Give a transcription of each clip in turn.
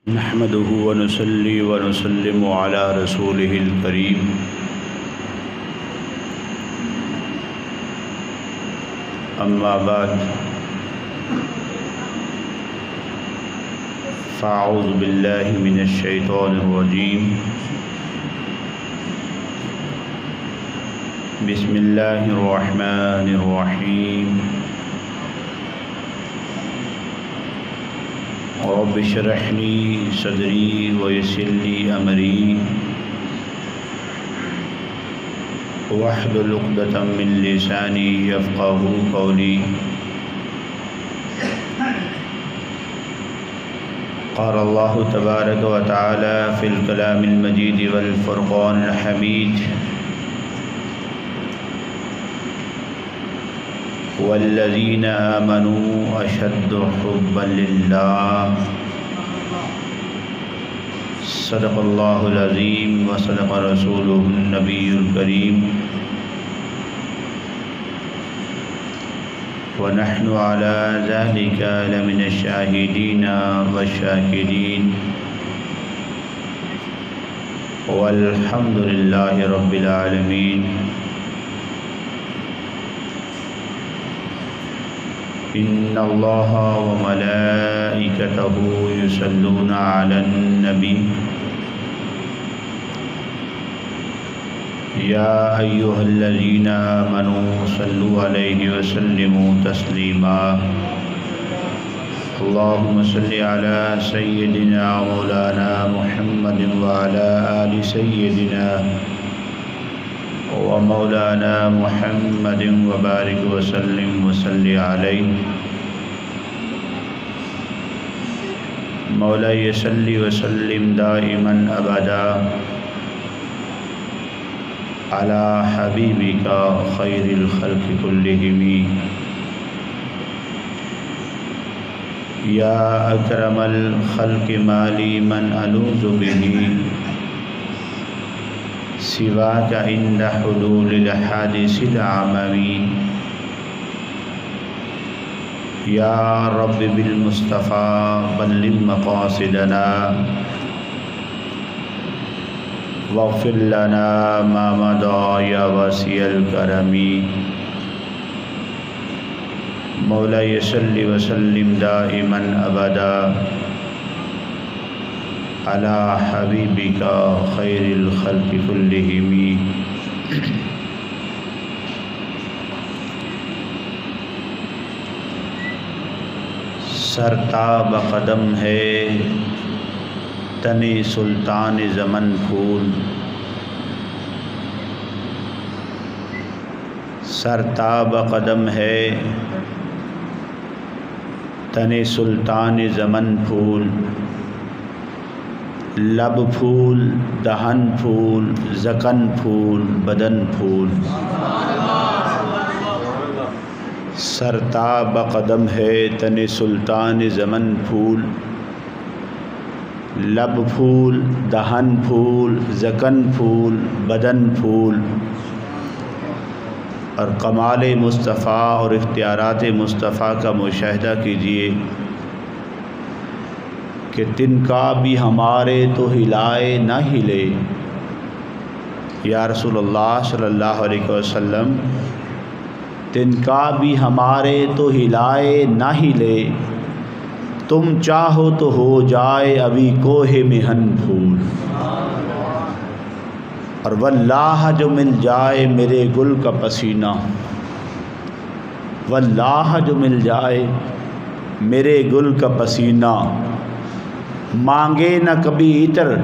نحمده ونصلي ونسلم على رسوله الكريم أما بعد فأعوذ بالله من الشيطان الرجيم بسم الله الرحمن الرحيم رب اشرح لي صدري ويسر لي أمري واحلل عقدة من لساني يفقهوا قولي قال الله تبارك وتعالى في الكلام المجيد والفرقان الحميد والذين آمنوا أشد حبا لله صدق الله العظيم وصدق رسوله النبي الكريم ونحن على ذلك لمن الشاهدين والشاكرين والحمد لله رب العالمين إن الله وملائكته يصلون على النبي يا أيها الذين آمنوا صلوا عليه وسلموا تسليما اللهم صل على سيدنا مولانا محمد وعلى آل سيدنا ومولانا محمد وبارك وسلم وصل عليه مولاي صل وسلم دائما أبدا على حبيبك خير الخلق كلهم يا أكرم الخلق ما لي من ألوذ به سواك عند حلول الحادث العمم يا رب بالمصطفى بلغ مقاصدنا واغفر لنا ما مضى يا واسع الكرم مولاي صل وسلم دائما أبدا على حبيبك خير الخلق كلهم سرتاب قدم ہے تنِ سلطان زمن پھول سرتاب قدم ہے تنِ سلطان زمن پھول لب پھول دہن پھول زکن پھول بدن پھول سرتاب قدم ہے تن سلطان زمن پھول لب پھول دہن پھول زکن پھول بدن پھول اور کمال مصطفیٰ اور اختیارات مصطفیٰ کا مشاہدہ کیجیے کہ تنکا بھی ہمارے تو ہلائے نہ ہلے یا رسول اللہ صلی اللہ علیہ وسلم تنکا بھی ہمارے تو ہلائے نہ ہلے تم چاہو تو ہو جائے ابھی کوہ مہن پھول اور واللہ جو مل جائے میرے گل کا پسینہ واللہ جو مل جائے میرے گل کا پسینہ مانگے نہ کبھی عطر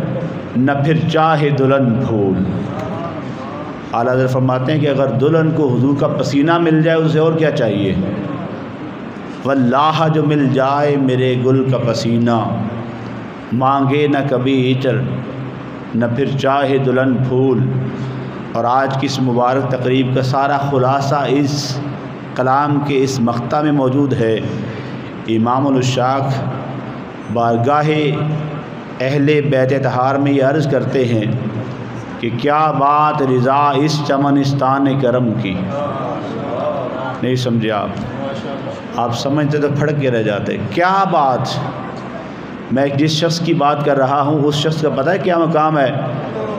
نہ پھر چاہے دلہن پھول اعلیٰ حضرت فرماتے ہیں کہ اگر دلہن کو حضور کا پسینہ مل جائے اسے اور کیا چاہیے واللہ جو مل جائے میرے گل کا پسینہ مانگے نہ کبھی عطر نہ پھر چاہے دلہن پھول اور آج کی اس مبارک تقریب کا سارا خلاصہ اس کلام کے اس مقطع میں موجود ہے امام الشاخ بارگاہ اہل بیت طہار میں یہ عرض کرتے ہیں کہ کیا بات رضا اس چمنستان کرم کی نہیں سمجھے آپ سمجھتے تو پھڑک کے رہ جاتے. کیا بات میں جس شخص کی بات کر رہا ہوں اس شخص کا پتہ ہے کیا مقام ہے؟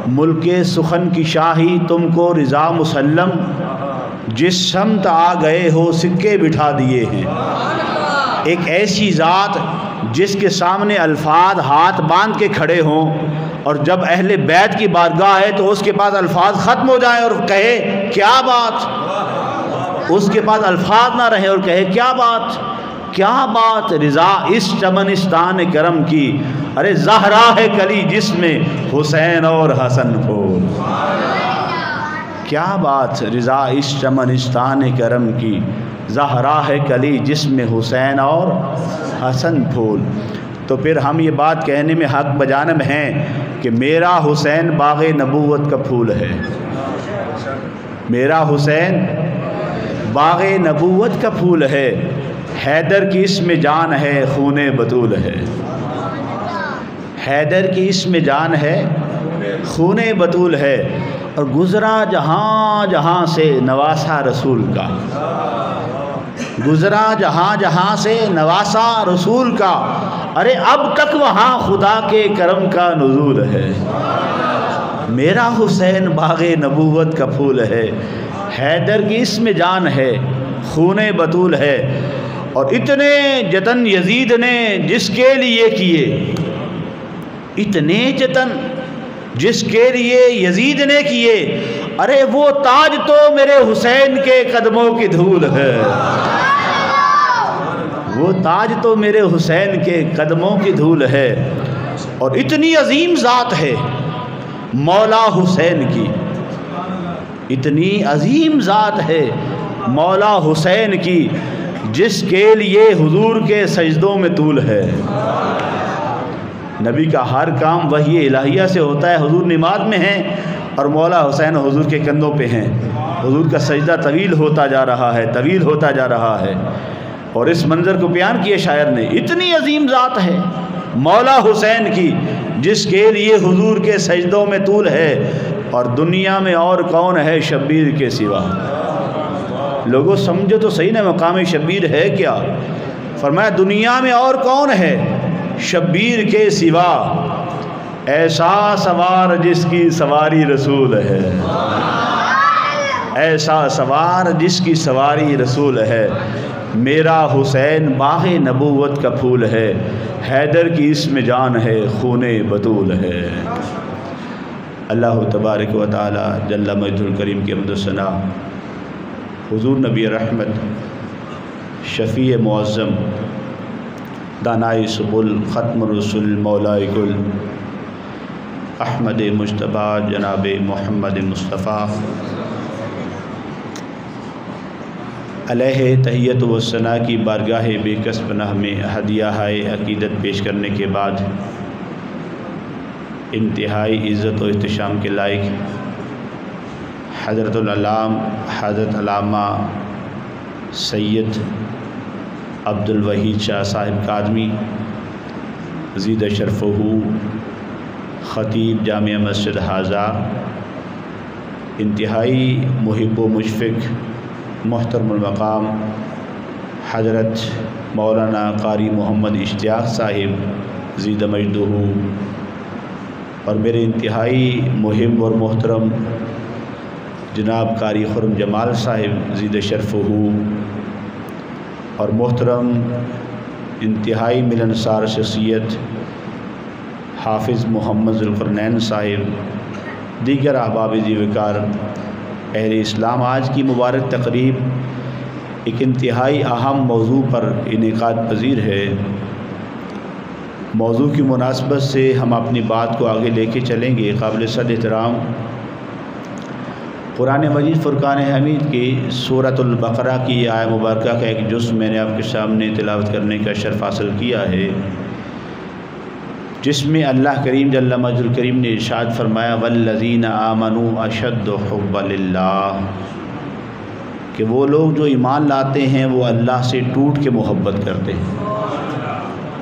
ملک سخن کی شاہی تم کو رضا مسلم، جس سمت آ گئے ہو سکے بٹھا دیے ہیں۔ ایک ایسی ذات جس کے سامنے الفاظ ہاتھ باندھ کے کھڑے ہوں، اور جب اہل بیت کی بارگاہ ہے تو اس کے پاس الفاظ ختم ہو جائیں اور کہے کیا بات، اس کے پاس الفاظ نہ رہے اور کہے کیا بات، کیا بات رضا اس چمنستان کرم کی، ارے زہرا ہے کلی جس میں حسین اور حسن پھول۔ کیا بات رضا اس چمنستان کرم کی، زہرا ہے کلی جس میں حسین اور حسن پھول۔ تو پھر ہم یہ بات کہنے میں حق بجانب ہیں کہ میرا حسین باغ نبوت کا پھول ہے، میرا حسین باغ نبوت کا پھول ہے، حیدر کی اس میں جان ہے خون بطول ہے، حیدر کی اس میں جان ہے خون بطول ہے، اور گزرا جہاں جہاں سے نواسا رسول کا، گزرا جہاں جہاں سے نواسا رسول کا، ارے اب تک وہاں خدا کے کرم کا نزول ہے۔ میرا حسین باغ نبوت کا پھول ہے، حیدر کی اس میں جان ہے خون بطول ہے، اور اتنے جتن یزید نے جس کے لیے کیے، اتنے جتن جس کے لیے یزید نے کیے، ارے وہ تاج تو میرے حسین کے قدموں کی دھول ہے، وہ تاج تو میرے حسین کے قدموں کی دھول ہے، اور اتنی عظیم ذات ہے مولا حسین کی، اتنی عظیم ذات ہے مولا حسین کی، جس کے لیے حضور کے سجدوں میں طول ہے۔ نبی کا ہر کام وحی الہیہ سے ہوتا ہے، حضور نماز میں ہیں اور مولا حسین حضور کے کندھوں پہ ہیں، حضور کا سجدہ طویل ہوتا جا رہا ہے، طویل ہوتا جا رہا ہے، اور اس منظر کو بیان کیا شاعر نے، اتنی عظیم ذات ہے مولا حسین کی، جس کے لیے حضور کے سجدوں میں طول ہے، اور دنیا میں اور کون ہے شبیر کے سوا؟ لوگوں سمجھو تو صحیح نا مقام شبیر ہے کیا؟ فرمایا دنیا میں اور کون ہے شبیر کے سوا، ایسا سوار جس کی سواری رسول ہے، ایسا سوار جس کی سواری رسول ہے، میرا حسین باغ نبوت کا پھول ہے، حیدر کی اس میں جان ہے خون بطول ہے۔ اللہ تبارک و تعالی جل مجدہ الکریم کی حمد و ثنا حضور نبی رحمت، شفیع معظم، دانائے سبل، ختم الرسل، مولائے کل، احمد مجتبیٰ جناب محمد مصطفیٰ علیہ تحیت و ثنا کی بارگاہ بے کس پناہ میں ہدیہ عقیدت پیش کرنے کے بعد انتہائی عزت و احتشام کے لائق حضرت العلام حضرت علامہ سید عبد الوحید شاہ صاحب کاظمی زید شرفہ، خطیب جامع مسجد حاضہ، انتہائی محب و مشفق محترم المقام حضرت مولانا قاری محمد اشتیاق صاحب زید مجدہ، اور میرے انتہائی محب اور محترم جناب قاری خرم جمال صاحب زید شرفہ، اور محترم انتہائی ملنسار شخصیت حافظ محمد ذوالقرنین صاحب، دیگر احباب ذی وقار اہل اسلام، آج کی مبارک تقریب ایک انتہائی اہم موضوع پر انعقاد پذیر ہے۔ موضوع کی مناسبت سے ہم اپنی بات کو آگے لے کے چلیں گے۔ قابل صد احترام قرآن مجید فرقان حمید کی سورۃ البقرہ کی آیہ مبارکہ کا ایک جزء میں نے آپ کے سامنے تلاوت کرنے کا شرف حاصل کیا ہے، جس میں اللہ کریم جل مجدہ الکریم نے ارشاد فرمایا والذین آمنوا اشد حبا للہ، کہ وہ لوگ جو ایمان لاتے ہیں وہ اللہ سے ٹوٹ کے محبت کرتے ہیں۔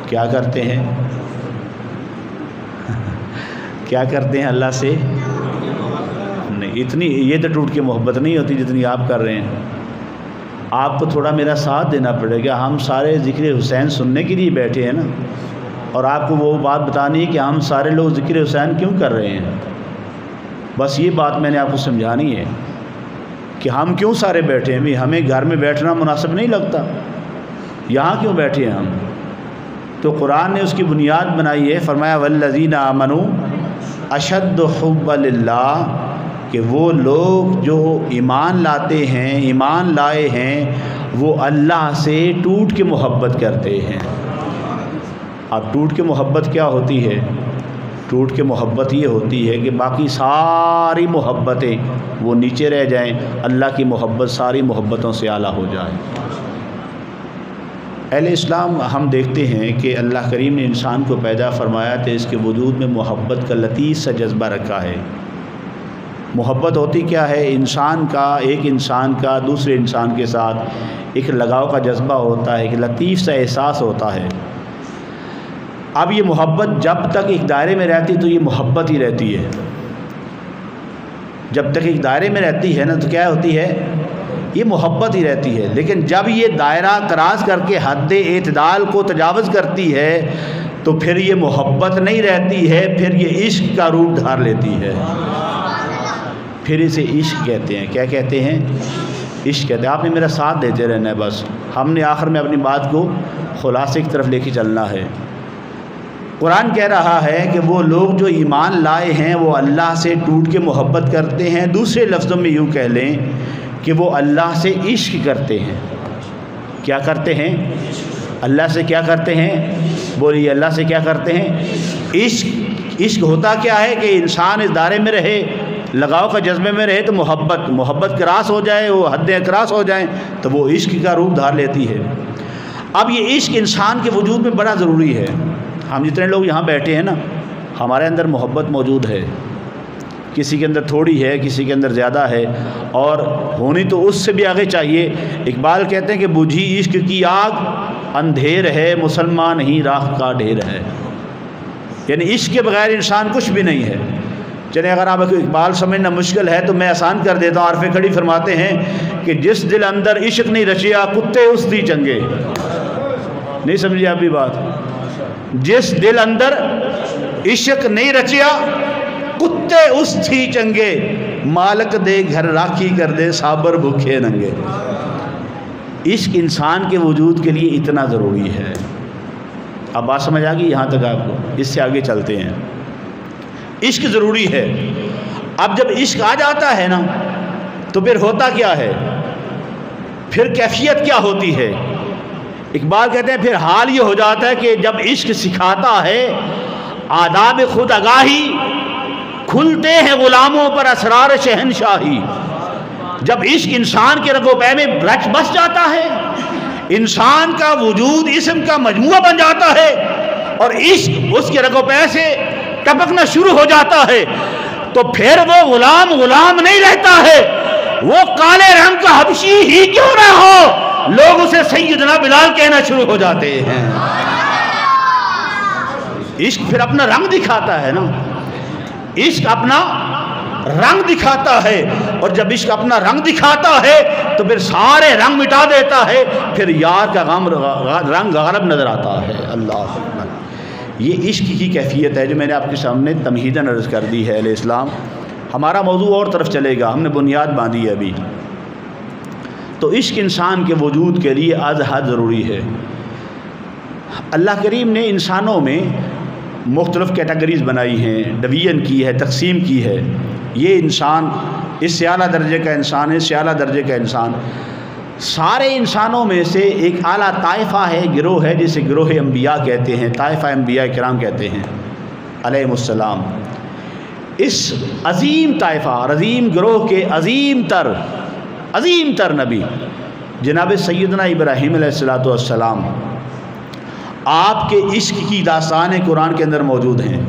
کیا کرتے ہیں؟ کیا کرتے ہیں اللہ سے؟ نہیں، اتنی یہ تو ٹوٹ کے محبت نہیں ہوتی جتنی آپ کر رہے ہیں۔ آپ کو تھوڑا میرا ساتھ دینا پڑے گا، ہم سارے ذکر حسین سننے کے لیے بیٹھے ہیں نا، اور آپ کو وہ بات بتانی ہے کہ ہم سارے لوگ ذکر حسین کیوں کر رہے ہیں. بس یہ بات میں نے آپ کو سمجھانی ہے کہ ہم کیوں سارے بیٹھے ہیں. بھی ہمیں گھر میں بیٹھنا مناسب نہیں لگتا, یہاں کیوں بیٹھے ہیں ہم؟ تو قرآن نے اس کی بنیاد بنائی ہے, فرمایا والذین آمنوا اشد حبا للہ, کہ وہ لوگ جو ایمان لاتے ہیں, ایمان لائے ہیں, وہ اللہ سے ٹوٹ کے محبت کرتے ہیں. اب ٹوٹ کے محبت کیا ہوتی ہے؟ ٹوٹ کے محبت یہ ہوتی ہے کہ باقی ساری محبتیں وہ نیچے رہ جائیں, اللہ کی محبت ساری محبتوں سے اعلیٰ ہو جائے. اہل اسلام ہم دیکھتے ہیں کہ اللہ کریم نے انسان کو پیدا فرمایا تو اس کے وجود میں محبت کا لطیف سا جذبہ رکھا ہے. محبت ہوتی کیا ہے؟ انسان کا, ایک انسان کا دوسرے انسان کے ساتھ ایک لگاؤ کا جذبہ ہوتا ہے, ایک لطیف سا احساس ہوتا ہے. اب یہ محبت جب تک ایک دائرے میں رہتی تو یہ محبت ہی رہتی ہے. جب تک ایک دائرے میں رہتی ہے نا تو کیا ہوتی ہے؟ یہ محبت ہی رہتی ہے. لیکن جب یہ دائرہ کراس کر کے حد اعتدال کو تجاوز کرتی ہے تو پھر یہ محبت نہیں رہتی ہے, پھر یہ عشق کا روپ دھار لیتی ہے. پھر اسے عشق کہتے ہیں. کیا کہتے ہیں؟ عشق کہتے ہیں. آپ نے میرا ساتھ دیتے رہنا ہے, بس ہم نے آخر میں اپنی بات کو خلاصے کی طرف لے کے چلنا ہے. قرآن کہہ رہا ہے کہ وہ لوگ جو ایمان لائے ہیں وہ اللہ سے ٹوٹ کے محبت کرتے ہیں. دوسرے لفظوں میں یوں کہہ لیں کہ وہ اللہ سے عشق کرتے ہیں. کیا کرتے ہیں؟ اللہ سے کیا کرتے ہیں؟ بولیے, اللہ سے کیا کرتے ہیں؟ عشق. عشق ہوتا کیا ہے کہ انسان اس دائرے میں رہے, لگاؤ کا جذبے میں رہے تو محبت کراس ہو جائے, وہ حدیں کراس ہو جائیں تو وہ عشق کا روپ دھار لیتی ہے. اب یہ عشق انسان کے وجود میں بڑا ضروری ہے. ہم جتنے لوگ یہاں بیٹھے ہیں نا, ہمارے اندر محبت موجود ہے. کسی کے اندر تھوڑی ہے, کسی کے اندر زیادہ ہے, اور ہونی تو اس سے بھی آگے چاہیے. اقبال کہتے ہیں کہ بجھی عشق کی آگ اندھیر ہے, مسلمان ہی راہ کا ڈھیر ہے. یعنی عشق کے بغیر انسان کچھ بھی نہیں ہے. چلیں اگر آپ کو اقبال سمجھنا مشکل ہے تو میں آسان کر دیتا ہوں. عارف کھڑی فرماتے ہیں کہ جس دل اندر عشق نہیں رچیا کتے اس دی چنگے. نہیں سمجھے آپ بھی بات؟ جس دل اندر عشق نہیں رچیا کتے اس تھی چنگے, مالک دے گھر راکھی کر دے صابر بھوکے ننگے. عشق انسان کے وجود کے لیے اتنا ضروری ہے. اب بات سمجھ آ گئی یہاں تک آپ کو؟ اس سے آگے چلتے ہیں. عشق ضروری ہے. اب جب عشق آ جاتا ہے نا تو پھر ہوتا کیا ہے؟ پھر کیفیت کیا ہوتی ہے؟ اقبال کہتے ہیں پھر حال یہ ہو جاتا ہے کہ جب عشق سکھاتا ہے آداب خود آگاہی, کھلتے ہیں غلاموں پر اسرار شہنشاہی. جب عشق انسان کے رگ و پے میں بس جاتا ہے, انسان کا وجود اسم کا مجموعہ بن جاتا ہے, اور عشق اس کے رگ و پے سے ٹپکنا شروع ہو جاتا ہے, تو پھر وہ غلام نہیں رہتا ہے. وہ کالے رنگ کا حبشی ہی کیوں نہ ہو, لوگ اسے سیدنا بلال کہنا شروع ہو جاتے ہیں. عشق پھر اپنا رنگ دکھاتا ہے نا, عشق اپنا رنگ دکھاتا ہے, اور جب عشق اپنا رنگ دکھاتا ہے تو پھر سارے رنگ مٹا دیتا ہے, پھر یار کا رنگ غالب نظر آتا ہے. اللہ اکبر. یہ عشق کی کیفیت ہے جو میں نے آپ کے سامنے تمہیداً عرض کر دی ہے. اہل اسلام ہمارا موضوع اور طرف چلے گا, ہم نے بنیاد باندھی ہے ابھی. تو عشق انسان کے وجود کے لیے از حد ضروری ہے. اللہ کریم نے انسانوں میں مختلف کیٹیگریز بنائی ہیں, ڈویژن کی ہے, تقسیم کی ہے. یہ انسان اس سے اعلیٰ درجے کا انسان ہے, اس سے اعلیٰ درجے کا انسان. سارے انسانوں میں سے ایک اعلیٰ طائفہ ہے, گروہ ہے, جسے گروہ انبیاء کہتے ہیں, طائفہ انبیاء کرام کہتے ہیں علیہم السلام. اس عظیم طائفہ, عظیم گروہ کے عظیم تر نبی جناب سیدنا ابراہیم علیہ السلام, آپ کے عشق کی داستانیں قرآن کے اندر موجود ہیں.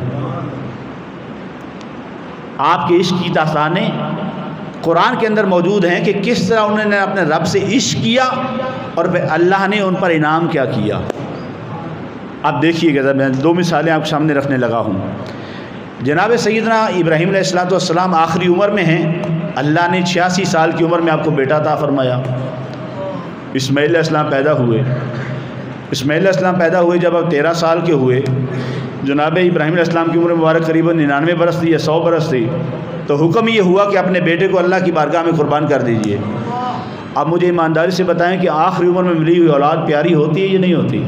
آپ کے عشق کی داستانیں قرآن کے اندر موجود ہیں کہ کس طرح انہوں نے اپنے رب سے عشق کیا اور پھر اللہ نے ان پر انعام کیا کیا. اب دیکھیے گا, میں دو مثالیں آپ کے سامنے رکھنے لگا ہوں. جناب سیدنا ابراہیم علیہ السلام آخری عمر میں ہیں. اللہ نے 86 سال کی عمر میں آپ کو بیٹا عطا فرمایا. اسماعیل علیہ السلام پیدا ہوئے. اسماعیل علیہ السلام پیدا ہوئے جب اب 13 سال کے ہوئے جناب ابراہیم علیہ السلام کی عمر مبارک قریباً 99 برس تھی یا 100 برس تھی، تو حکم یہ ہوا کہ اپنے بیٹے کو اللہ کی بارگاہ میں قربان کر دیجئے۔ اب مجھے ایمانداری سے بتائیں کہ آخری عمر میں ملی ہوئی اولاد پیاری ہوتی ہے یا نہیں ہوتی؟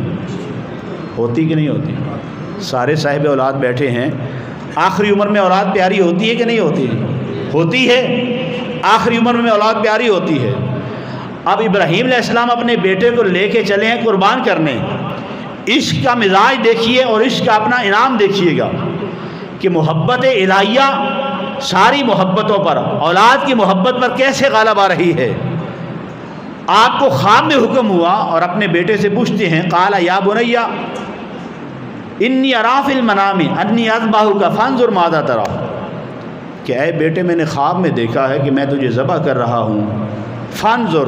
ہوتی کہ نہیں ہوتی؟ سارے صاحب اولاد بیٹھے ہیں، آخری عمر میں اولاد پیاری ہوتی ہے کہ نہیں ہوتی؟ ہوتی ہے، آخری عمر میں اولاد پیاری ہوتی ہے۔ اب ابراہیم علیہ السلام اپنے بیٹے کو لے کے چلے ہیں قربان کرنے۔ عشق کا مزاج دیکھیے اور عشق کا اپنا انعام دیکھیے گا کہ محبت الہیہ ساری محبتوں پر، اولاد کی محبت پر کیسے غالب آ رہی ہے۔ آپ کو خواب میں حکم ہوا اور اپنے بیٹے سے پوچھتے ہیں، قال یا بنی انی اری فی المنام انی اذبحک فانظر ماذا تری، کہ اے بیٹے میں نے خواب میں دیکھا ہے کہ میں تجھے ذبح کر رہا ہوں، فانظر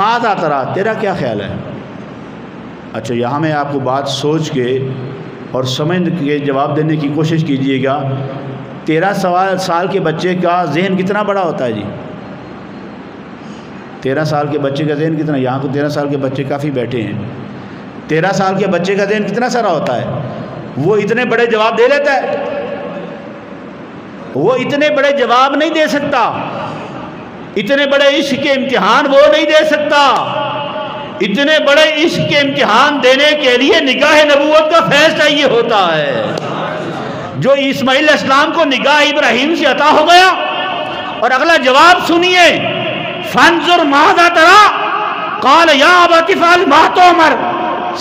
ماذا تری، تیرا کیا خیال ہے؟ اچھا یہاں میں آپ کو بات سوچ کے اور سمجھ کے جواب دینے کی کوشش کیجئے گا۔ 13 سال کے بچے کا ذہن کتنا بڑا ہوتا ہے جی؟ 13 سال کے بچے کا ذہن کتنا؟ یہاں کو 13 سال کے بچے کافی بیٹھے ہیں۔ 13 سال کے بچے کا ذہن کتنا سارا ہوتا ہے؟ وہ اتنے بڑے جواب دے لیتا ہے؟ وہ اتنے بڑے جواب نہیں دے سکتا، اتنے بڑے عشق کے امتحان وہ نہیں دے سکتا۔ اتنے بڑے عشق کے امتحان دینے کے لیے نگاہ نبوت کا فیض چاہیے ہوتا ہے، جو اسماعیل علیہ السلام کو نگاہ ابراہیم سے عطا ہو گیا۔ اور اگلا جواب سنیے، فانظر ماذا تری قال یا ابت افعل ما تؤمر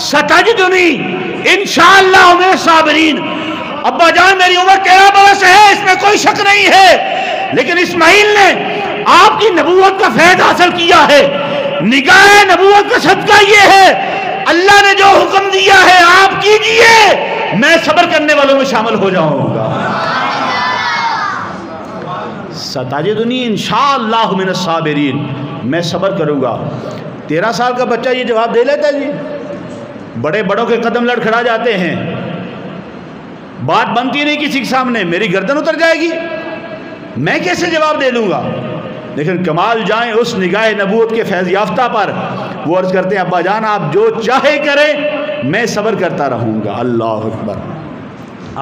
ستجدنی انشاءاللہ من الصابرین۔ ابا جان میری عمر 13 برس ہے، اس میں کوئی شک نہیں ہے، لیکن اسماعیل نے آپ کی نبوت کا فیض حاصل کیا ہے۔ نگاہ نبوت کا صدقہ یہ ہے، اللہ نے جو حکم دیا ہے آپ کیجئے، میں صبر کرنے والوں میں شامل ہو جاؤں گا۔ ستجدنی انشاءاللہ من الصابرین، میں صبر کروں گا۔ 13 سال کا بچہ یہ جواب دے لیتا ہے جی؟ بڑے بڑوں کے قدم لڑکھڑا جاتے ہیں، بات بنتی نہیں کسی کے سامنے، میری گردن اتر جائے گی، میں کیسے جواب دے دوں گا؟ لیکن کمال جائیں اس نگاہ نبوت کے فیض یافتہ پر، وہ عرض کرتے ہیں ابا جان آپ جو چاہے کریں، میں صبر کرتا رہوں گا۔ اللہ اکبر۔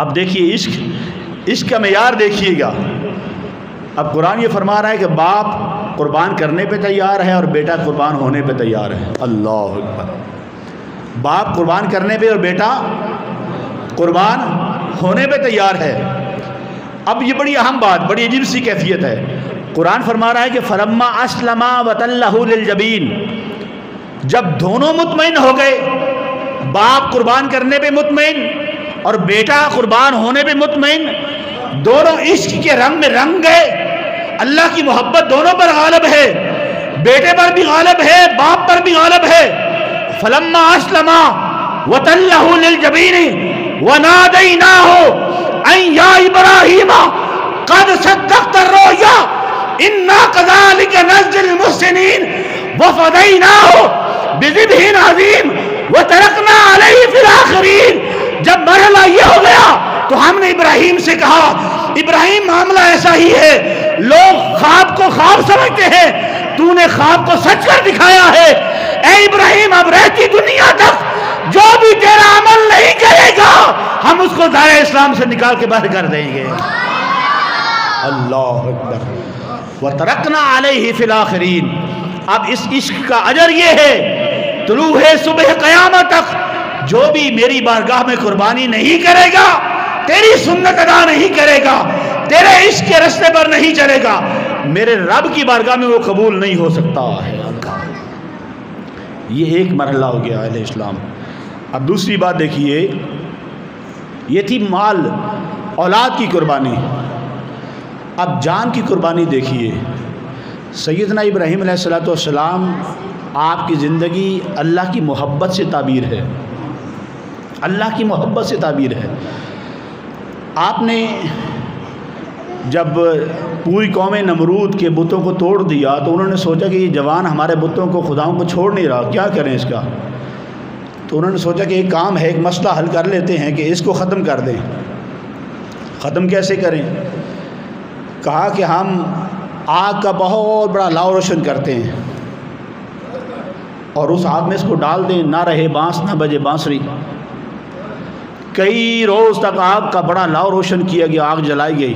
اب دیکھیے عشق کا معیار دیکھیے گا۔ اب قرآن یہ فرما رہا ہے کہ باپ قربان کرنے پہ تیار ہے اور بیٹا قربان ہونے پہ تیار ہے۔ اللہ اکبر۔ باپ قربان کرنے پہ اور بیٹا قربان ہونے پہ تیار ہے۔ اب یہ بڑی اہم بات، بڑی عجیب سی کیفیت ہے۔ قرآن فرما رہا ہے کہ فلما اسلما وتلہ للجبین، جب دونوں مطمئن ہو گئے، باپ قربان کرنے پہ مطمئن اور بیٹا قربان ہونے پہ مطمئن، دونوں عشق کے رنگ میں رنگ گئے، اللہ کی محبت دونوں پر غالب ہے، بیٹے پر بھی غالب ہے، باپ پر بھی غالب ہے۔ فلما اسلما وتلہ للجبین ونادیناہ ان یا ابراہیم قد صدقت الرؤیا انا کذالک نجزی المحسنین وفدیناہ بذبح عظیم وترکنا علیہ فی الآخرین۔ جب مرحلہ یہ ہو گیا تو ہم نے ابراہیم سے کہا، ابراہیم معاملہ ایسا ہی ہے، لوگ خواب کو خواب سمجھتے ہیں، تو نے خواب کو سچ کر دکھایا ہے۔ اے ابراہیم اب رہتی دنیا تک جو بھی تیرا عمل نہیں کرے گا ہم اس کو دائرہ اسلام سے نکال کے باہر کر دیں گے۔ اللہ اکبر۔ وَتَرَكْنَا عَلَيْهِ فِي الْآخِرِينَ۔ اب اس عشق کا اجر یہ ہے، طلوع صبح قیامت تک جو بھی میری بارگاہ میں قربانی نہیں کرے گا، تیری سنت ادا نہیں کرے گا، تیرے عشق کے رستے پر نہیں چلے گا، میرے رب کی بارگاہ میں وہ قبول نہیں ہو سکتا ہے۔ یہ ایک مرحلہ ہو گیا اہل اسلام۔ اب دوسری بات دیکھیے، یہ تھی مال اولاد کی قربانی۔ اب جان کی قربانی دیکھیے۔ سیدنا ابراہیم علیہ السلام آپ کی زندگی اللہ کی محبت سے تعبیر ہے، اللہ کی محبت سے تعبیر ہے۔ آپ نے جب پوری قوم نمرود کے بتوں کو توڑ دیا تو انہوں نے سوچا کہ یہ جوان ہمارے بتوں کو خداؤں کو چھوڑ نہیں رہا، کیا کریں اس کا؟ تو انہوں نے سوچا کہ ایک کام ہے، ایک مسئلہ حل کر لیتے ہیں کہ اس کو ختم کر دیں۔ ختم کیسے کریں؟ کہا کہ ہم آگ کا بہت بڑا لاؤ روشن کرتے ہیں اور اس آگ میں اس کو ڈال دیں، نہ رہے بانس نہ بجے بانسری۔ کئی روز تک آگ کا بڑا لاؤ روشن کیا گیا، آگ جلائی گئی.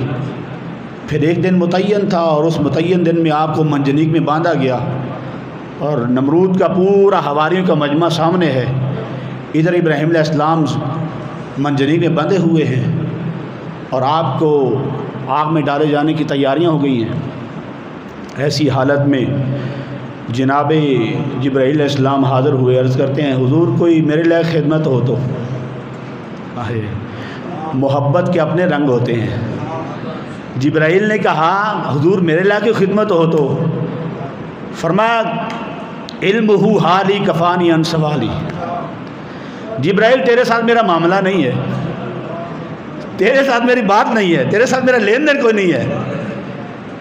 پھر ایک دن متعین تھا اور اس متعین دن میں آپ کو منجنیق میں باندھا گیا، اور نمرود کا پورا حواریوں کا مجمع سامنے ہے. ادھر ابراہیم علیہ السلام منجنیق میں بندھے ہوئے ہیں اور آپ کو آگ میں ڈالے جانے کی تیاریاں ہو گئی ہیں. ایسی حالت میں جناب جبرائیل علیہ السلام حاضر ہوئے، عرض کرتے ہیں حضور کوئی میرے لائق خدمت ہو تو. محبت کے اپنے رنگ ہوتے ہیں. جبرائیل نے کہا حضور میرے لائق خدمت ہو تو. فرمایا علم ہو حالی کفانی ان سوالی. جبرائیل تیرے ساتھ میرا معاملہ نہیں ہے، تیرے ساتھ میری بات نہیں ہے، تیرے ساتھ میرا لین دین کوئی نہیں ہے،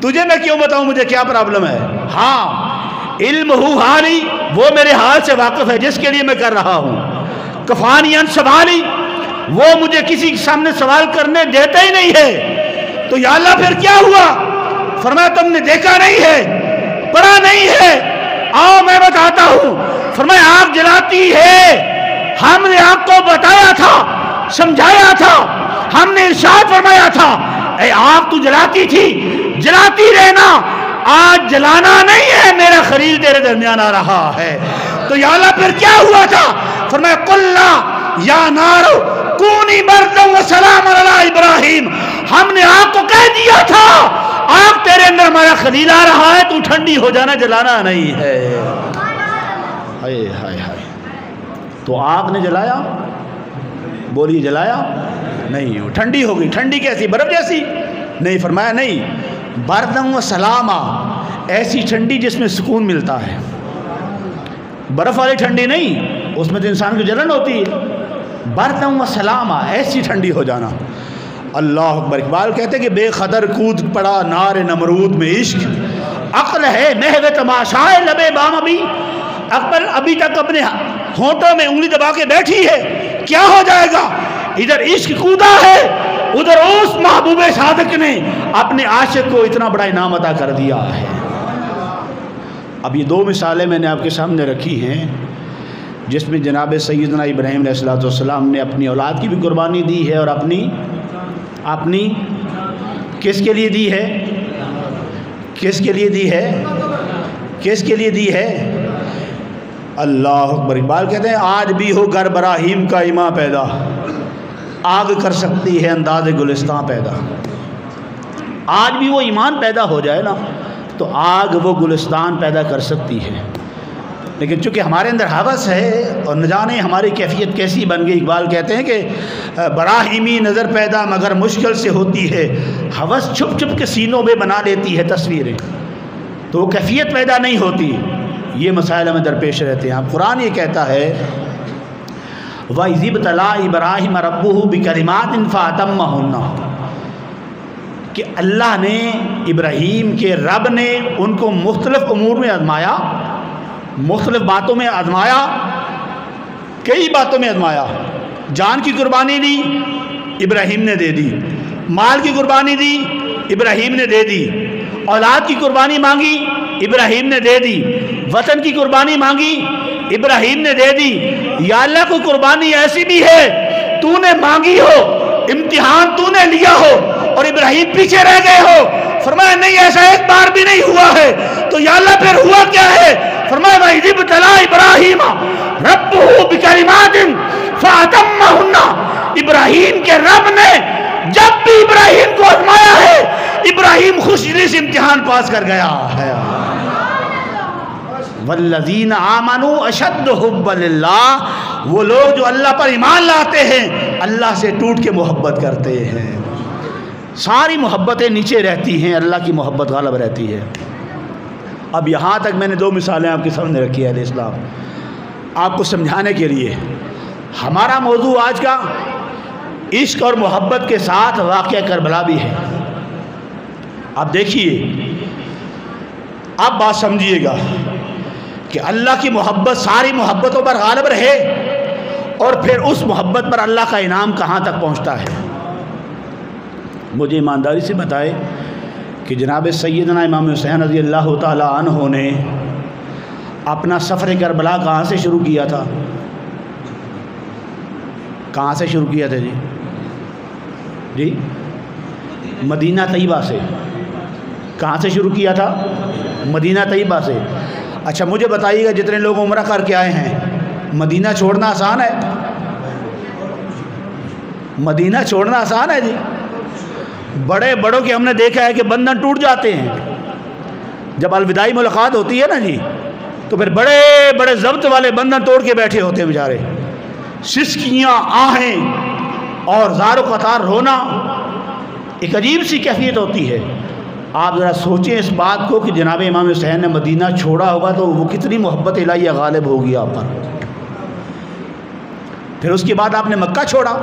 تجھے میں کیوں بتاؤں مجھے کیا پرابلم ہے. ہاں علم ہو حالی، وہ میرے حال سے واقف ہے جس کے لیے میں کر رہا ہوں. کفانی ان سوالی، وہ مجھے کسی کے سامنے سوال کرنے دیتا ہی نہیں ہے. تو یا اللہ پھر کیا ہوا؟ فرمایا تم نے دیکھا نہیں ہے، پڑھا نہیں ہے، آؤ میں بتاتا ہوں. فرمایا آگ جلاتی ہے، ہم نے آپ کو بتایا تھا، سمجھایا تھا، ہم نے ارشاد فرمایا تھا اے آگ تو جلاتی تھی، جلاتی رہنا، آج جلانا نہیں ہے، میرا خلیل تیرے درمیان آ رہا ہے. تو یا اللہ پھر کیا ہوا تھا؟ فرمایا قلنا یا نارو کونی بردم و سلام علی ابراہیم. ہم نے آگ کو کہہ دیا تھا آگ تیرے اندر ہمارا خلیل آ رہا ہے، تو ٹھنڈی ہو جانا، جلانا نہیں ہے. ہائے ہائے ہائے. تو آگ نے جلایا؟ بولیے جلایا نہیں، وہ ٹھنڈی ہو گئی. ٹھنڈی کیسی؟ برف جیسی؟ نہیں. فرمایا نہیں، بردم و سلامہ، ایسی ٹھنڈی جس میں سکون ملتا ہے. برف والی ٹھنڈی نہیں، اس میں تو انسان کی جلن ہوتی ہے. بردم و سلامہ، ایسی ٹھنڈی ہو جانا. اللہ اکبر. اقبال کہتے ہیں کہ بے قدر کود پڑا نار نمرود میں عشق، عقل ہے محو تماشائے لبے بام. ابھی عقل ابھی تک اپنے ہونٹوں میں انگلی دبا کے بیٹھی ہے، کیا ہو جائے گا؟ ادھر عشق کودا ہے، ادھر اس محبوب صادق نے اپنے عاشق کو اتنا بڑا انعام عطا کر دیا ہے. اب یہ دو مثالیں میں نے آپ کے سامنے رکھی ہیں جس میں جناب سیدنا ابراہیم علیہ السلام نے اپنی اولاد کی بھی قربانی دی ہے، اور اپنی کس کے لیے دی ہے؟ کس کے لیے دی ہے؟ کس کے لیے دی ہے؟ اللہ اکبر. اقبال کہتے ہیں آج بھی ہو گر براہیم کا ایماں پیدا، آگ کر سکتی ہے انداز گلستان پیدا. آج بھی وہ ایمان پیدا ہو جائے نا تو آگ وہ گلستان پیدا کر سکتی ہے. لیکن چونکہ ہمارے اندر ہوس ہے اور نہ جانے ہماری کیفیت کیسی بن گئی. اقبال کہتے ہیں کہ براہیمی نظر پیدا مگر مشکل سے ہوتی ہے، ہوس چھپ چھپ کے سینوں میں بنا لیتی ہے تصویریں، تو وہ کیفیت پیدا نہیں ہوتی. یہ مسائل ہمیں درپیش رہتے ہیں. اب قرآن یہ کہتا ہے وَإِذِ ابْتَلَىٰ إِبْرَاهِيمَ رَبُّهُ بِكَلِمَاتٍ فَأَتَمَّهُنَّ، کہ اللہ نے ابراہیم کے رب نے ان کو مختلف امور میں آزمایا، مختلف باتوں میں آزمایا، کئی باتوں میں آزمایا. جان کی قربانی دی، ابراہیم نے دے دی. مال کی قربانی دی، ابراہیم نے دے دی. اولاد کی قربانی مانگی، ابراہیم نے دے دی. وطن کی قربانی مانگی، ابراہیم نے دے دی. یا اللہ کوئی قربانی ایسی بھی ہے تو نے مانگی ہو، امتحان تو نے لیا ہو اور ابراہیم پیچھے رہ گئے ہو؟ فرمایا نہیں، ایسا ایک بار بھی نہیں ہوا ہے. تو یا اللہ پھر ہوا کیا ہے؟ فرمایا وَإِذِ ابْتَلَىٰ إِبْرَاهِيمَ رَبُّهُ بِكَلِمَاتٍ فَأَتَمَّهُنَّ. ابراہیم کے رب نے جب بھی ابراہیم کو آزمایا ہے، ابراہیم خوش دلی سے امتحان پاس کر گیا ہے. والذین آمنوا اشد حب للہ، وہ لوگ جو اللہ پر ایمان لاتے ہیں اللہ سے ٹوٹ کے محبت کرتے ہیں. ساری محبتیں نیچے رہتی ہیں، اللہ کی محبت غالب رہتی ہے. اب یہاں تک میں نے دو مثالیں آپ کے سامنے رکھی ہے علیہ السلام آپ کو سمجھانے کے لیے. ہمارا موضوع آج کا عشق اور محبت کے ساتھ واقعہ کربلا بھی ہے. اب دیکھیے، اب بات سمجھیے گا کہ اللہ کی محبت ساری محبتوں پر غالب رہے اور پھر اس محبت پر اللہ کا انعام کہاں تک پہنچتا ہے. مجھے ایمانداری سے بتائے کہ جناب سیدنا امام حسین رضی اللہ تعالی عنہ نے اپنا سفر کربلا کہاں سے شروع کیا تھا؟ کہاں سے شروع کیا تھا جی مدینہ طیبہ سے. کہاں سے شروع کیا تھا؟ مدینہ طیبہ سے. اچھا مجھے بتائیے گا جتنے لوگ عمرہ کر کے آئے ہیں مدینہ چھوڑنا آسان ہے؟ مدینہ چھوڑنا آسان ہے جی؟ بڑے بڑوں کے ہم نے دیکھا ہے کہ بندھن ٹوٹ جاتے ہیں جب الوداعی ملاقات ہوتی ہے نا جی، تو پھر بڑے بڑے ضبط والے بندھن توڑ کے بیٹھے ہوتے ہیں بیچارے. سسکیاں، آہیں اور زار و قطار رونا، ایک عجیب سی کیفیت ہوتی ہے. آپ ذرا سوچیں اس بات کو کہ جناب امام حسین نے مدینہ چھوڑا ہوگا تو وہ کتنی محبت الہیہ غالب ہوگی آپ پر. پھر اس کے بعد آپ نے مکہ چھوڑا،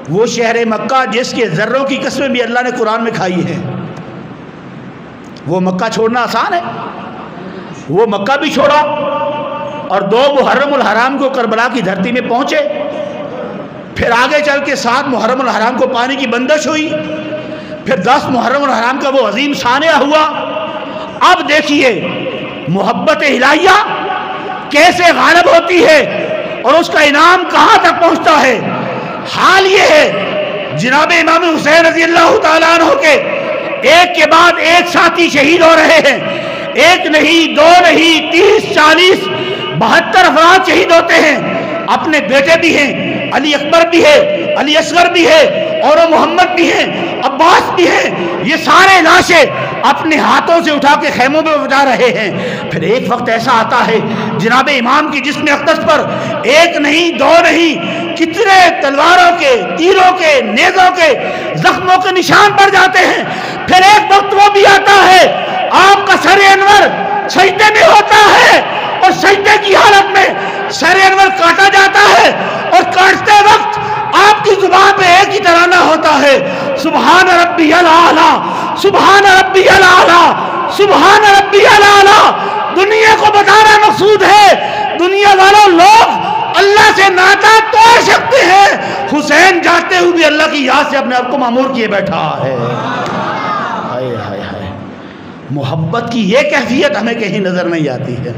وہ شہر مکہ جس کے ذروں کی قسمیں بھی اللہ نے قرآن میں کھائی ہیں. وہ مکہ چھوڑنا آسان ہے؟ وہ مکہ بھی چھوڑا اور 2 محرم الحرام کو کربلا کی دھرتی میں پہنچے. پھر آگے چل کے 7 محرم الحرام کو پانی کی بندش ہوئی. پھر 10 محرم الحرام کا وہ عظیم سانحہ ہوا. اب دیکھیے محبت الہیہ کیسے غالب ہوتی ہے اور اس کا انعام کہاں تک پہنچتا ہے. حال یہ ہے جناب امام حسین رضی اللہ تعالیٰ عنہ کے ایک کے بعد ایک ساتھی شہید ہو رہے ہیں. ایک نہیں، 2 نہیں، 30، 40، 72 افراد شہید ہوتے ہیں. اپنے بیٹے بھی ہیں، علی اکبر بھی ہے، علی اصغر بھی ہے، اور محمد بھی ہیں، عباس بھی ہیں. یہ سارے لاشیں اپنے ہاتھوں سے اٹھا کے خیموں میں بجا رہے ہیں. پھر ایک وقت ایسا آتا ہے جناب امام کی جسم اقدس پر 1 نہیں، 2 نہیں، کتنے تلواروں کے، تیروں کے، نیزوں کے زخموں کے نشان پڑ جاتے ہیں. پھر ایک وقت وہ بھی آتا ہے آپ کا سر انور سجدے میں ہوتا ہے اور سجدے کی حالت میں سر انور کاٹا جاتا ہے اور کاٹتے وقت آپ کی زبان پہ ایک ہی ترانہ ہوتا ہے، سبحان ربی الاعلیٰ، سبحان ربی الاعلیٰ، سبحان ربی الاعلیٰ. دنیا کو بتانا مقصود ہے دنیا والوں لوگ اللہ سے ناطہ توڑ سکتے ہیں، حسین جاتے ہوئے بھی اللہ کی یاد سے اپنے آپ کو معمور کیے بیٹھا ہے. ہائے ہائے ہائے، محبت کی یہ کیفیت ہمیں کہیں نظر نہیں آتی ہے.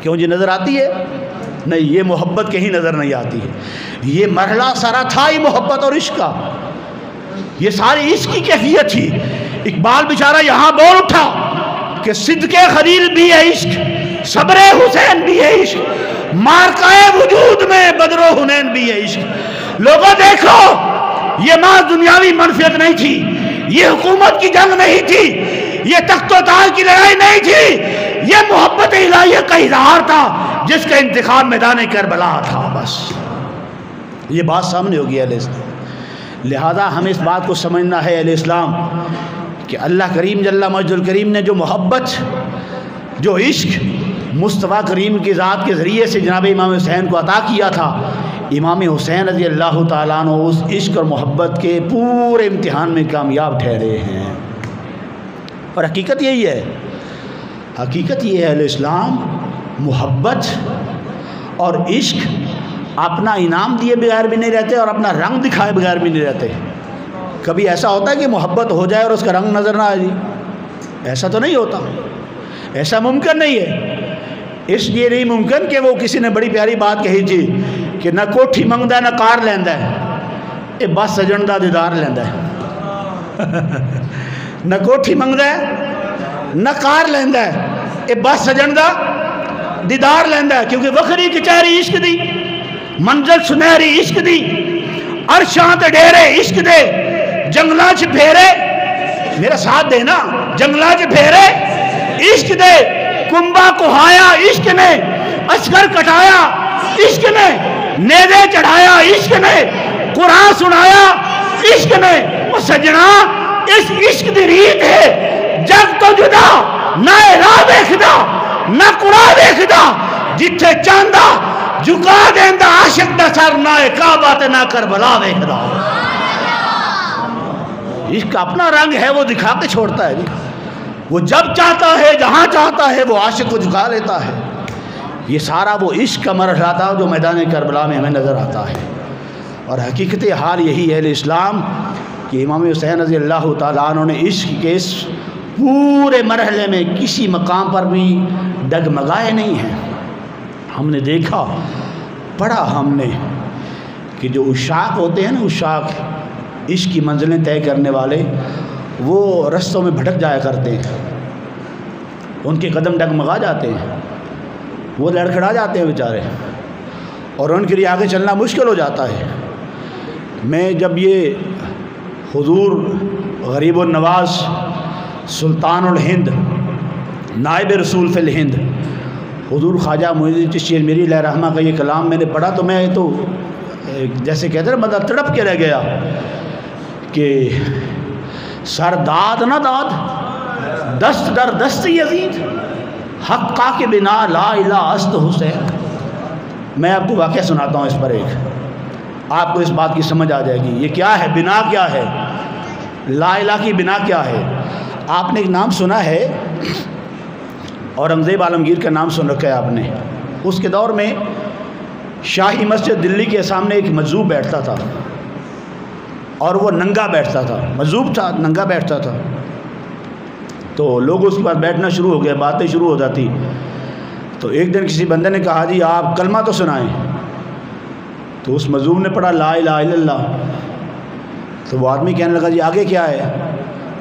کیوں جی نظر آتی ہے؟ نہیں، یہ محبت کہیں نظر نہیں آتی ہے. یہ مرحلہ سارا تھا ہی محبت اور عشق کا. یہ ساری عشق کی کیفیت تھی. اقبال بیچارہ یہاں بول اٹھا کہ صدق خلیل بھی ہے عشق، صبر حسین بھی ہے عشق، مارکائے وجود میں بدر و حنین بھی ہے عشق. لوگوں دیکھو، یہ ماں دنیاوی منفیت نہیں تھی، یہ حکومت کی جنگ نہیں تھی، یہ تخت و تاج کی لڑائی نہیں تھی، یہ محبت الہیہ کا اظہار تھا جس کا انتخاب میدان کربلا تھا. بس یہ بات سامنے ہوگی اہل اسلام. لہذا ہمیں اس بات کو سمجھنا ہے اہل اسلام کہ اللہ کریم جل مجد الکریم نے جو محبت، جو عشق مصطفیٰ کریم کی ذات کے ذریعے سے جناب امام حسین کو عطا کیا تھا، امام حسین رضی اللہ تعالیٰ عنہ اس عشق اور محبت کے پورے امتحان میں کامیاب ٹھہرے ہیں. اور حقیقت یہی ہے، حقیقت یہ ہے اہل اسلام، محبت اور عشق اپنا انعام دیے بغیر بھی نہیں رہتے اور اپنا رنگ دکھائے بغیر بھی نہیں رہتے. کبھی ایسا ہوتا ہے کہ محبت ہو جائے اور اس کا رنگ نظر نہ آئے جی؟ ایسا تو نہیں ہوتا، ایسا ممکن نہیں ہے. اس لیے نہیں ممکن کہ وہ کسی نے بڑی پیاری بات کہی تھی کہ نہ کوٹھی منگدا نہ کار لیندا ہے، اے بس سجن دا دیدار لیندا ہے. نہ کوٹھی منگدا ہے نہ کار لیندا ہے، اے بس سجن دا دیدار لیندا ہے. کیونکہ وکھری کچہری عشق دی، منزل سنہری عشق دی، عرشاں تے ڈیرے عشق دے، جنگلاں چ پھیرے، میرا ساتھ دے نا، جنگلاں چ پھیرے عشق دے، کنبا کہایا عشق نے، عسکر کٹایا عشق نے، نیزے چڑھایا عشق نے، قرآن سنایا عشق نے. وہ سجنا اس عشق دی ریت ہے جگ تو جدا، نہ راہ دیکھدا نہ قرآن دیکھدا، جتھے چاہندا جھکا دیندا عاشق دا سر، نہ کعبہ تے نہ کربلا دیکھدا. عشق کا اپنا رنگ ہے، وہ دکھا کے چھوڑتا ہے. وہ جب چاہتا ہے جہاں چاہتا ہے وہ عاشق کو جھکا لیتا ہے. یہ سارا وہ عشق کا مرحلہ تھا جو میدان کربلا میں ہمیں نظر آتا ہے. اور حقیقت حال یہی ہے اہل اسلام کہ امام حسین رضی اللہ تعالیٰ عنہ نے عشق کے اس پورے مرحلے میں کسی مقام پر بھی ڈگمگائے نہیں ہیں. ہم نے دیکھا، پڑھا ہم نے کہ جو عشاق ہوتے ہیں نا، عشاق عشق کی منزلیں طے کرنے والے، وہ رستوں میں بھٹک جایا کرتے ہیں، ان کے قدم ڈگمگا جاتے ہیں، وہ لڑکھڑا جاتے ہیں بیچارے، اور ان کے لیے آگے چلنا مشکل ہو جاتا ہے۔ میں جب یہ حضور غریب النواز سلطان الہند نائب رسول فی الہند حضور خواجہ معین الدین چشتی اجمیری علیہ رحمہ کا یہ کلام میں نے پڑھا تو میں تو جیسے کہتے ہیں مطلب تڑپ کے رہ گیا کہ سر داد نہ داد دست در دست یزید حقا کے بنا لا الہ است حسین۔ میں آپ کو واقعہ سناتا ہوں اس پر، ایک آپ کو اس بات کی سمجھ آ جائے گی یہ کیا ہے، بنا کیا ہے، لا الہ کی بنا کیا ہے۔ آپ نے ایک نام سنا ہے، اورنگزیب عالمگیر کا نام سن رکھا ہے آپ نے۔ اس کے دور میں شاہی مسجد دلی کے سامنے ایک مجذوب بیٹھتا تھا، اور وہ ننگا بیٹھتا تھا، مجذوب تھا، ننگا بیٹھتا تھا۔ تو لوگ اس کے بعد بیٹھنا شروع ہو گئے، باتیں شروع ہو جاتی۔ تو ایک دن کسی بندے نے کہا جی آپ کلمہ تو سنائیں۔ تو اس مجذوب نے پڑھا لا الہ الا اللہ۔ تو وہ آدمی کہنے لگا جی آگے کیا ہے؟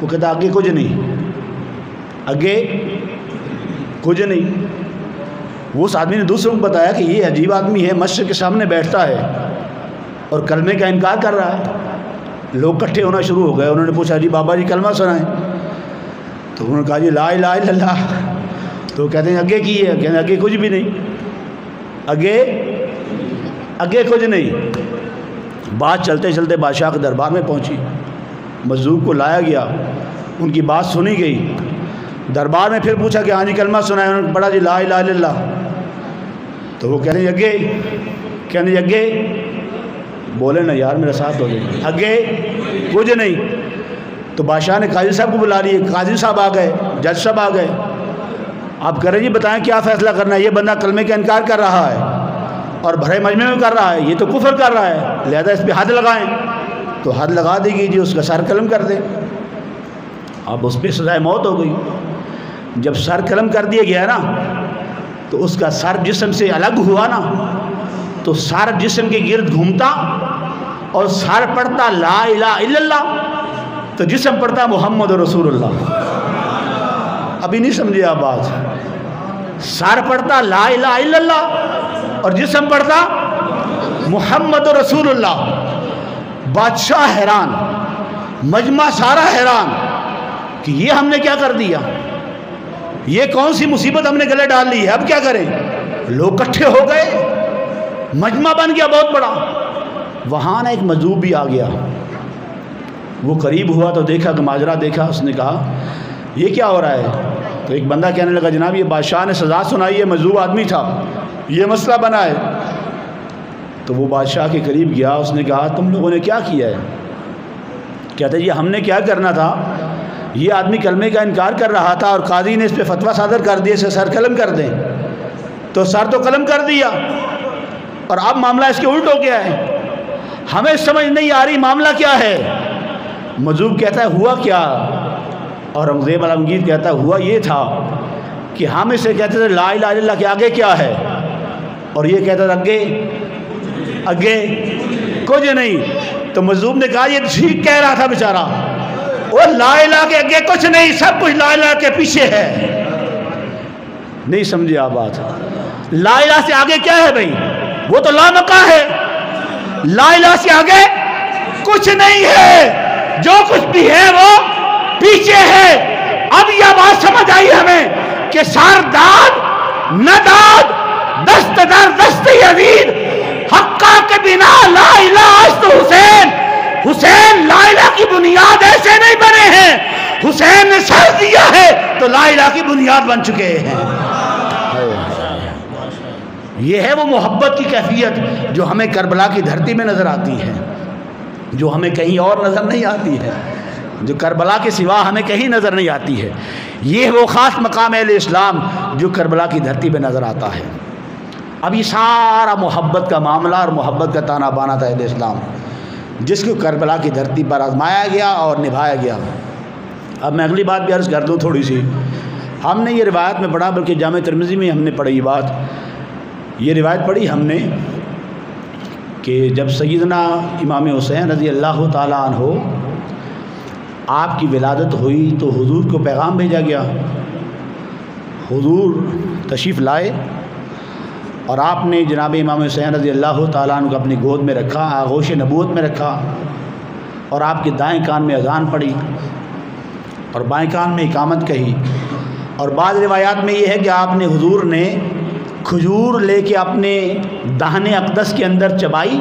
وہ کہتا آگے کچھ نہیں، آگے کچھ نہیں۔ وہ اس آدمی نے دوسروں کو بتایا کہ یہ عجیب آدمی ہے، مسجد کے سامنے بیٹھتا ہے اور کلمے کا انکار کر رہا ہے۔ لوگ اکٹھے ہونا شروع ہو گئے، انہوں نے پوچھا جی بابا جی کلمہ سنائیں۔ تو انہوں نے کہا جی لا الہ الا اللہ۔ تو کہتے ہیں آگے کی ہے؟ کہتے ہیں آگے کچھ بھی نہیں، آگے کچھ نہیں۔ بات چلتے چلتے بادشاہ کے دربار میں پہنچی، مجذوب کو لایا گیا، ان کی بات سنی گئی۔ دربار میں پھر پوچھا کہ ہاں جی کلمہ سنائے، انہوں نے پڑھا جی لا الہ الا اللہ۔ تو وہ کہتے ہیں آگے، کہتے ہیں آگے، بولے نا یار میرا ساتھ ہو جائے، آگے کچھ نہیں۔ تو بادشاہ نے قاضی صاحب کو بلا لیے، قاضی صاحب آ گئے، جج صاحب آ گئے۔ آپ کہہ رہے ہیں جی بتائیں کیا فیصلہ کرنا ہے، یہ بندہ کلمے کا انکار کر رہا ہے اور بھرے مجمع میں کر رہا ہے، یہ تو کفر کر رہا ہے، لہذا اس پہ حد لگائیں۔ تو حد لگا دی گئی جی، اس کا سر قلم کر دیں۔ اب اس پہ سزائے موت ہو گئی۔ جب سر قلم کر دیا گیا نا تو اس کا سر جسم سے الگ ہوا نا، تو سر جسم کے گرد گھومتا اور سر پڑھتا لا الہ الا اللہ، تو جسم پڑھتا محمد رسول اللہ۔ ابھی نہیں سمجھے آپ بات؟ سر پڑھتا لا الہ الا اللہ اور جسم پڑھتا محمد رسول اللہ۔ بادشاہ حیران، مجمع سارا حیران کہ یہ ہم نے کیا کر دیا، یہ کون سی مصیبت ہم نے گلے ڈال لی ہے، اب کیا کریں؟ لوگ اکٹھے ہو گئے، مجمع بن گیا بہت بڑا۔ وہاں نا ایک مجذوب بھی آ گیا، وہ قریب ہوا تو دیکھا کہ ماجرا دیکھا، اس نے کہا یہ کیا ہو رہا ہے؟ تو ایک بندہ کہنے لگا جناب یہ بادشاہ نے سزا سنائی ہے، مجذوب آدمی تھا، یہ مسئلہ بنا ہے۔ تو وہ بادشاہ کے قریب گیا، اس نے کہا تم لوگوں نے کیا کیا ہے؟ کہتا ہے یہ ہم نے کیا کرنا تھا، یہ آدمی کلمے کا انکار کر رہا تھا اور قاضی نے اس پہ فتویٰ صادر کر دیا اسے سر قلم کر دیں، تو سر تو قلم کر دیا اور اب معاملہ اس کے الٹ ہو گیا ہے، ہمیں سمجھ نہیں آ رہی معاملہ کیا ہے۔ مجذوب کہتا ہے ہوا کیا؟ اورنگزیب عالمگیر کہتا ہے ہوا یہ تھا کہ ہم اسے کہتے تھے لا الہ الا اللہ کے آگے کیا ہے، اور یہ کہتا تھا آگے کچھ نہیں۔ تو مجذوب نے کہا یہ ٹھیک کہہ رہا تھا بیچارہ، وہ لا الہ کے آگے کچھ نہیں، سب کچھ لا الہ کے پیچھے ہے۔ نہیں سمجھے آپ بات؟ لا الہ سے آگے کیا ہے بھائی؟ وہ تو لا مقام ہے، لا الہ سے آگے کچھ نہیں ہے، جو کچھ بھی ہے وہ پیچھے ہے۔ اب یہ بات سمجھ آئی ہمیں کہ سار داد نہ داد دست در دست یزید حقا کے بنا لا الہ است حسین۔ حسین لا الہ کی بنیاد ایسے نہیں بنے ہیں، حسین نے سر دیا ہے تو لا الہ کی بنیاد بن چکے ہیں۔ یہ ہے وہ محبت کی کیفیت جو ہمیں کربلا کی دھرتی میں نظر آتی ہے، جو ہمیں کہیں اور نظر نہیں آتی ہے، جو کربلا کے سوا ہمیں کہیں نظر نہیں آتی ہے۔ یہ وہ خاص مقام اہل اسلام جو کربلا کی دھرتی پہ نظر آتا ہے۔ اب یہ سارا محبت کا معاملہ اور محبت کا تانا بانا تھا اہل اسلام، جس کو کربلا کی دھرتی پر آزمایا گیا اور نبھایا گیا۔ اب میں اگلی بات بھی عرض کر دوں تھوڑی سی۔ ہم نے یہ روایت میں پڑھا، بلکہ جامع ترمذی میں ہم نے پڑھی یہ بات، یہ روایت پڑھی ہم نے کہ جب سیدنا امام حسین رضی اللہ تعالیٰ عنہ آپ کی ولادت ہوئی تو حضور کو پیغام بھیجا گیا، حضور تشریف لائے اور آپ نے جناب امام حسین رضی اللہ تعالیٰ عنہ کو اپنی گود میں رکھا، آغوش نبوت میں رکھا، اور آپ کے دائیں کان میں اذان پڑھی اور بائیں کان میں اقامت کہی۔ اور بعض روایات میں یہ ہے کہ آپ نے حضور نے کھجور لے کے اپنے دہن اقدس کے اندر چبائی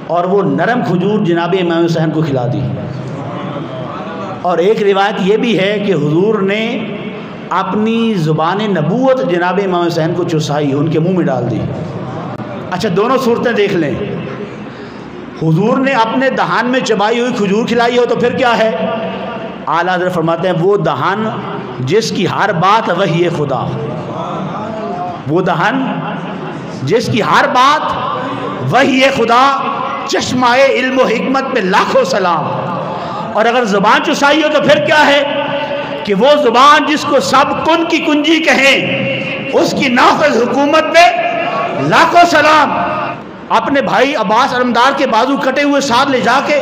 اور وہ نرم کھجور جناب امام حسین کو کھلا دی۔ اور ایک روایت یہ بھی ہے کہ حضور نے اپنی زبان نبوت جناب امام حسین کو چسائی، ان کے منہ میں ڈال دی۔ اچھا دونوں صورتیں دیکھ لیں، حضور نے اپنے دہان میں چبائی ہوئی کھجور کھلائی ہو تو پھر کیا ہے؟ اعلیٰ حضرت فرماتے ہیں وہ دہن جس کی ہر بات وحی خدا، وہ دہن جس کی ہر بات وحی خدا، چشمہ علم و حکمت پہ لاکھوں سلام۔ اور اگر زبان چسائی ہو تو پھر کیا ہے کہ وہ زبان جس کو سب کن کی کنجی کہیں، اس کی نافذ حکومت پہ لاکھوں سلام۔ اپنے بھائی عباس علمدار کے بازو کٹے ہوئے ساتھ لے جا کے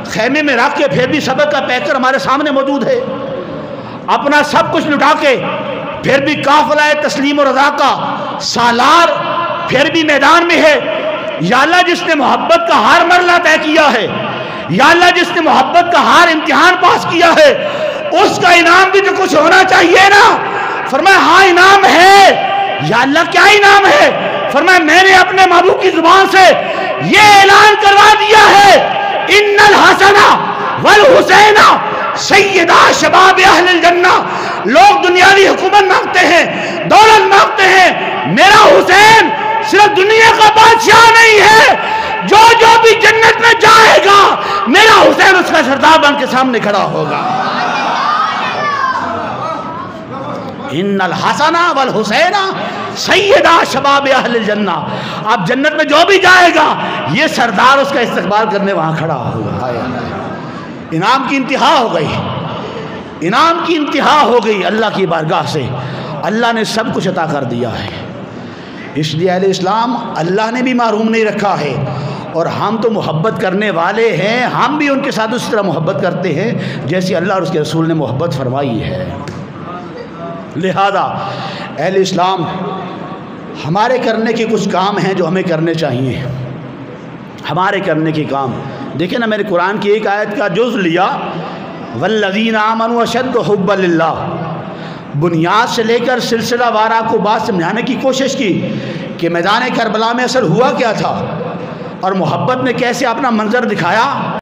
خیمے میں رکھ کے پھر بھی سبق کا پیکر ہمارے سامنے موجود ہے، اپنا سب کچھ لٹا کے پھر بھی قافلہ تسلیم و رضا کا سالار پھر بھی میدان میں ہے۔ یا اللہ جس نے محبت کا ہر مرحلہ طے کیا ہے، یا اللہ جس نے محبت کا ہر امتحان پاس کیا ہے، اس کا انعام بھی تو کچھ ہونا چاہیے نا۔ فرمایا ہاں انعام ہے۔ یا اللہ کیا انعام ہے؟ فرمایا میں نے اپنے محبوب کی زبان سے یہ اعلان کروا دیا ہے، ان الحسن والحسین سیدہ شباب اہل الجنہ۔ لوگ دنیاوی حکومت مانگتے ہیں، دولت مانگتے ہیں، میرا حسین صرف دنیا کا بادشاہ نہیں ہے، جو جو بھی جنت میں جائے گا میرا حسین اس کا سردار بن کے سامنے کھڑا ہوگا۔ ان الحسن والحسین سیدہ شباب اہل الجنہ۔ آپ جنت میں جو بھی جائے گا یہ سردار اس کا استقبال کرنے وہاں کھڑا ہوگا۔ انعام کی انتہا ہو گئی، انعام کی انتہا ہو گئی اللہ کی بارگاہ سے، اللہ نے سب کچھ عطا کر دیا ہے۔ اس لیے اہل اسلام اللہ نے بھی محروم نہیں رکھا ہے، اور ہم تو محبت کرنے والے ہیں، ہم بھی ان کے ساتھ اس طرح محبت کرتے ہیں جیسے اللہ اور اس کے رسول نے محبت فرمائی ہے۔ لہذا اہل اسلام ہمارے کرنے کے کچھ کام ہیں جو ہمیں کرنے چاہیے، ہمارے کرنے کے کام دیکھیں نا، میں نے قرآن کی ایک آیت کا جز لیا، والذین آمنوا اشد حبا للہ، بنیاد سے لے کر سلسلہ وار آپ کو بات سمجھانے کی کوشش کی کہ میدان کربلا میں اصل ہوا کیا تھا اور محبت نے کیسے اپنا منظر دکھایا۔